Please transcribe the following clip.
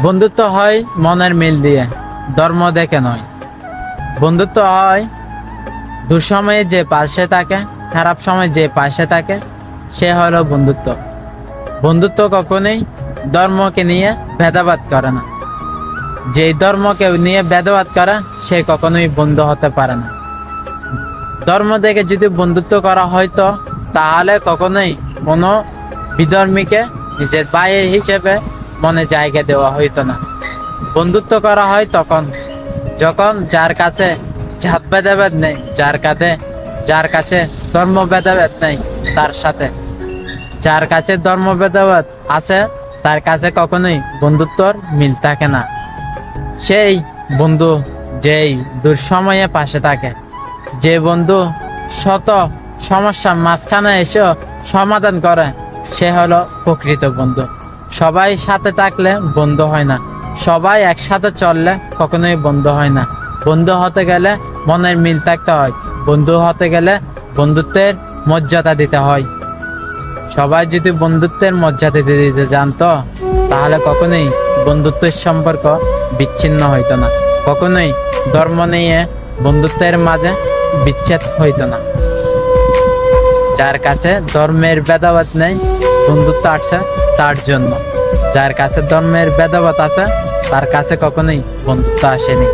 বন্ধুত্ব হয় মনের মিল দিয়ে, ধর্ম দেখে নয়। বন্ধুত্ব হয় দুঃসময়ে যে পাশে থাকে, খারাপ সময় যে পাশে থাকে, সে হলো বন্ধুত্ব। বন্ধুত্ব কখনোই ধর্মকে নিয়ে ভেদাভেদ করে না। যেই ধর্মকে নিয়ে ভেদাভেদ করে সে কখনোই বন্ধু হতে পারে না। ধর্ম দেখে যদি বন্ধুত্ব করা হয়তো তাহলে কখনোই কোনো বিধর্মীকে নিজের ভাই হিসেবে মনে জায়গা দেওয়া হইতো না। বন্ধুত্ব করা হয় তখন যখন যার কাছে জাত ভেদাভেদ নেই, যার কাছে ধর্ম ভেদাভেদ নেই, তার সাথে যার কাছে ধর্ম ভেদাভেদ আছে তার কাছে কখনোই বন্ধুত্বর মিল থাকে না। সেই বন্ধু যেই দুঃসময়ে পাশে থাকে, যে বন্ধু শত সমস্যার মাঝখানে এসেও সমাধান করে, সে হলো প্রকৃত বন্ধু। সবাই সাথে থাকলে বন্ধু হয় না, সবাই একসাথে চললে কখনোই বন্ধু হয় না। বন্ধু হতে গেলে মনের মিল থাকতে হয়, বন্ধু হতে গেলে বন্ধুত্বের মর্যাদা দিতে হয়। সবাই যদি বন্ধুত্বের মর্যাদা দিতে জানতো তাহলে কখনোই বন্ধুত্বের সম্পর্ক বিচ্ছিন্ন হইতো না, কখনোই ধর্ম নিয়ে বন্ধুত্বের মাঝে বিচ্ছেদ হইতো না। যার কাছে ধর্মের ভেদাভেদ নেই, বন্ধুত্ব আছে তার জন্য। যার কাছে ধর্মের ভেদাভেদ আছে তার কাছে কখনোই বন্ধুত্ব আসেনি।